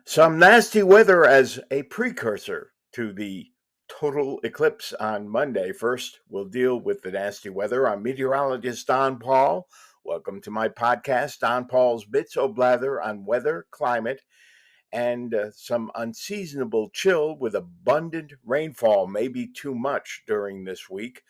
Some nasty weather as a precursor to the total eclipse on Monday. First, we'll deal with the nasty weather. I'm meteorologist Don Paul. Welcome to my podcast, Don Paul's Bits o' Blather on weather, climate, and some unseasonable chill with abundant rainfall, maybe too much during this week.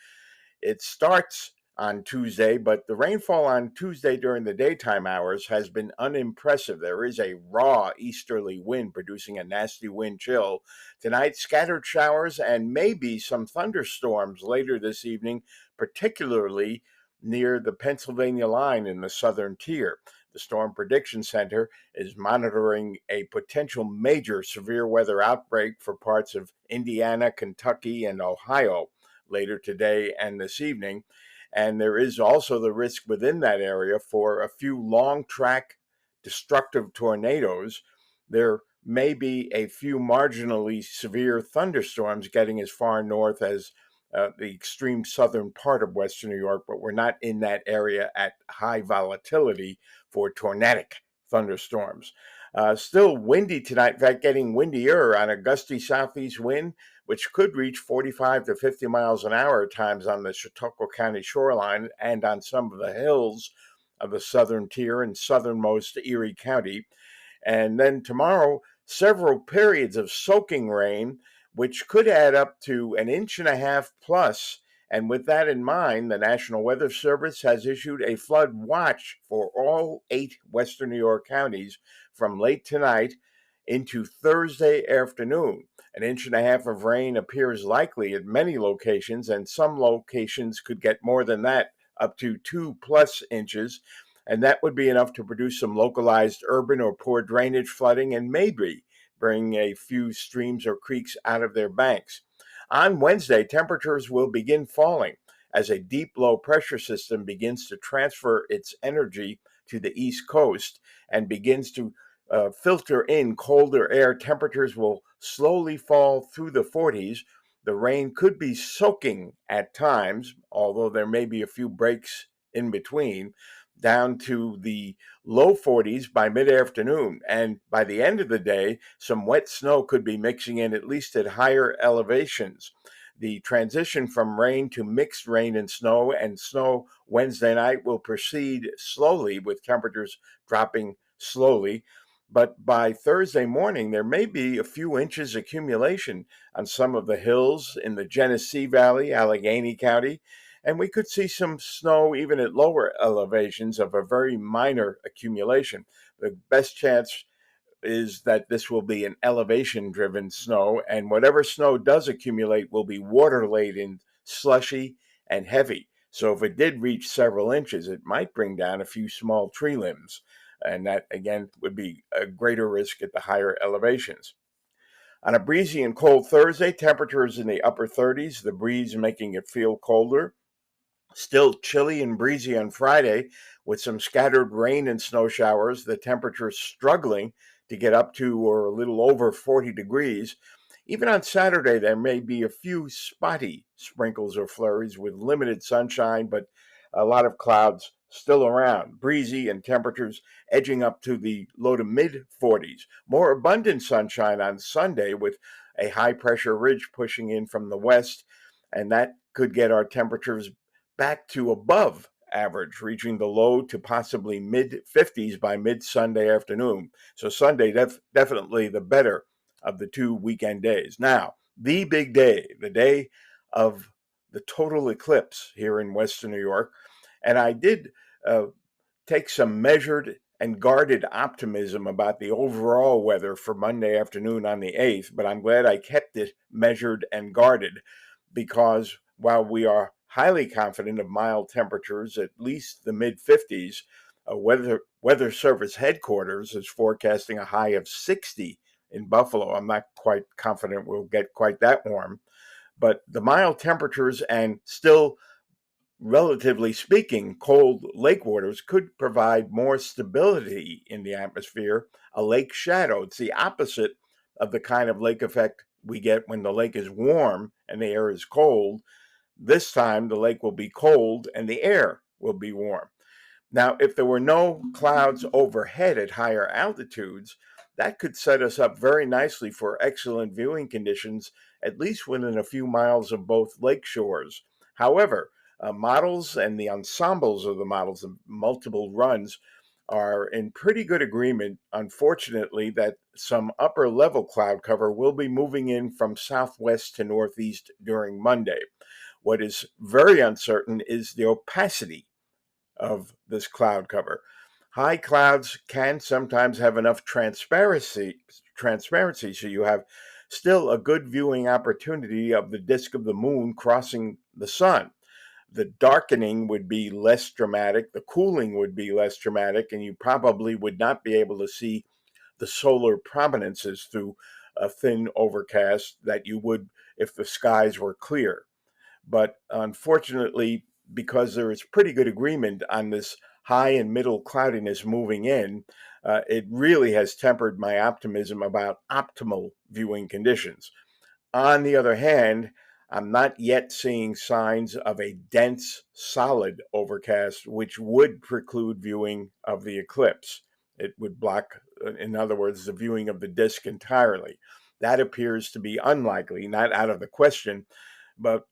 It starts on Tuesday, but the rainfall on Tuesday during the daytime hours has been unimpressive. There is a raw easterly wind producing a nasty wind chill. Tonight, scattered showers and maybe some thunderstorms later this evening, particularly near the Pennsylvania line in the southern tier. The Storm Prediction Center is monitoring a potential major severe weather outbreak for parts of Indiana, Kentucky, and Ohio later today and this evening. And there is also the risk within that area for a few long track destructive tornadoes. There may be a few marginally severe thunderstorms getting as far north as the extreme southern part of Western New York, but we're not in that area at high volatility for tornadic thunderstorms. Still windy tonight, in fact, getting windier on a gusty southeast wind, which could reach 45 to 50 miles an hour at times on the Chautauqua County shoreline and on some of the hills of the southern tier and southernmost Erie County. And then tomorrow, several periods of soaking rain, which could add up to an inch and a half plus. And with that in mind, the National Weather Service has issued a flood watch for all 8 Western New York counties from late tonight into Thursday afternoon. An inch and a half of rain appears likely at many locations, and some locations could get more than that, up to 2+ inches. And that would be enough to produce some localized urban or poor drainage flooding and maybe bring a few streams or creeks out of their banks. On Wednesday, temperatures will begin falling as a deep low pressure system begins to transfer its energy to the East Coast and begins to filter in colder air. Temperatures will slowly fall through the 40s. The rain could be soaking at times, although there may be a few breaks in between, down to the low 40s by mid afternoon. And by the end of the day, some wet snow could be mixing in, at least at higher elevations. The transition from rain to mixed rain and snow Wednesday night will proceed slowly, with temperatures dropping slowly. But by Thursday morning, there may be a few inches accumulation on some of the hills in the Genesee Valley, Allegheny County, and we could see some snow even at lower elevations of a very minor accumulation. The best chance is that this will be an elevation driven snow, and whatever snow does accumulate will be water laden, slushy, and heavy. So if it did reach several inches, it might bring down a few small tree limbs. And that, again, would be a greater risk at the higher elevations. On a breezy and cold Thursday, temperatures in the upper 30s, the breeze making it feel colder. Still chilly and breezy on Friday with some scattered rain and snow showers, the temperature struggling to get up to or a little over 40 degrees. Even on Saturday, there may be a few spotty sprinkles or flurries with limited sunshine, but a lot of clouds still around. Breezy and temperatures edging up to the low to mid 40s. More abundant sunshine on Sunday with a high pressure ridge pushing in from the west, and that could get our temperatures back to above average, reaching the low to possibly mid 50s by mid Sunday afternoon. So Sunday, definitely the better of the 2 weekend days. Now, the big day, the day of the total eclipse here in Western New York. And I did take some measured and guarded optimism about the overall weather for Monday afternoon on the 8th, but I'm glad I kept it measured and guarded because while we are highly confident of mild temperatures, at least the mid 50s, Weather Service headquarters is forecasting a high of 60 in Buffalo. I'm not quite confident we'll get quite that warm, but the mild temperatures and still, relatively speaking, cold lake waters could provide more stability in the atmosphere, a lake shadow. It's the opposite of the kind of lake effect we get when the lake is warm and the air is cold. This time, the lake will be cold and the air will be warm. Now, if there were no clouds overhead at higher altitudes, that could set us up very nicely for excellent viewing conditions, at least within a few miles of both lake shores. However, models and the ensembles of the models of multiple runs are in pretty good agreement, unfortunately, that some upper level cloud cover will be moving in from southwest to northeast during Monday. What is very uncertain is the opacity of this cloud cover. High clouds can sometimes have enough transparency so you have still a good viewing opportunity of the disk of the moon crossing the sun. The darkening would be less dramatic, the cooling would be less dramatic, and you probably would not be able to see the solar prominences through a thin overcast that you would if the skies were clear. But unfortunately, because there is pretty good agreement on this high and middle cloudiness moving in, it really has tempered my optimism about optimal viewing conditions. On the other hand, I'm not yet seeing signs of a dense, solid overcast, which would preclude viewing of the eclipse. It would block, in other words, the viewing of the disk entirely. That appears to be unlikely, not out of the question, but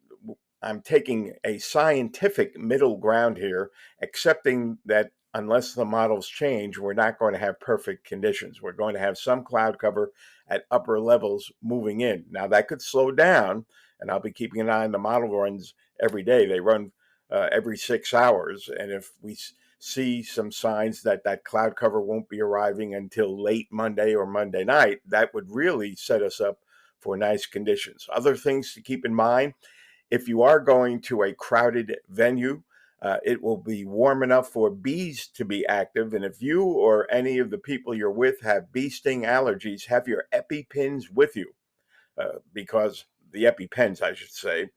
I'm taking a scientific middle ground here, accepting that unless the models change, we're not going to have perfect conditions. We're going to have some cloud cover at upper levels moving in. Now, that could slow down, and I'll be keeping an eye on the model runs every day. They run every 6 hours, and if we see some signs that that cloud cover won't be arriving until late Monday or Monday night, that would really set us up for nice conditions. Other things to keep in mind: if you are going to a crowded venue, it will be warm enough for bees to be active. And if you or any of the people you're with have bee sting allergies, have your EpiPens with you, because the EpiPens, I should say.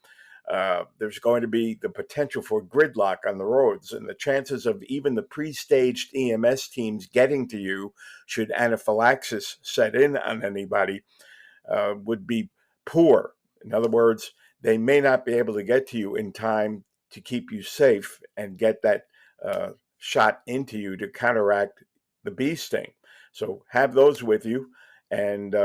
There's going to be the potential for gridlock on the roads, and the chances of even the pre-staged EMS teams getting to you should anaphylaxis set in on anybody would be poor. In other words, they may not be able to get to you in time to keep you safe and get that shot into you to counteract the bee sting. So have those with you, and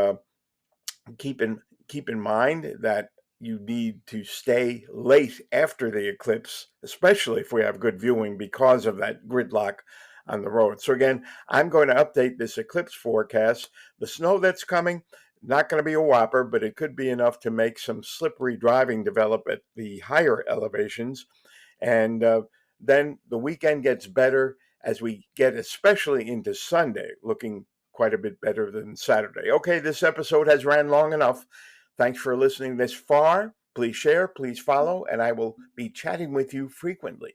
keep in mind that you need to stay late after the eclipse, especially if we have good viewing because of that gridlock on the road. So again, I'm going to update this eclipse forecast. The snow that's coming, not going to be a whopper, but it could be enough to make some slippery driving develop at the higher elevations. And then the weekend gets better as we get especially into Sunday, looking quite a bit better than Saturday. Okay, this episode has ran long enough. Thanks for listening this far. Please share, please follow, and I will be chatting with you frequently.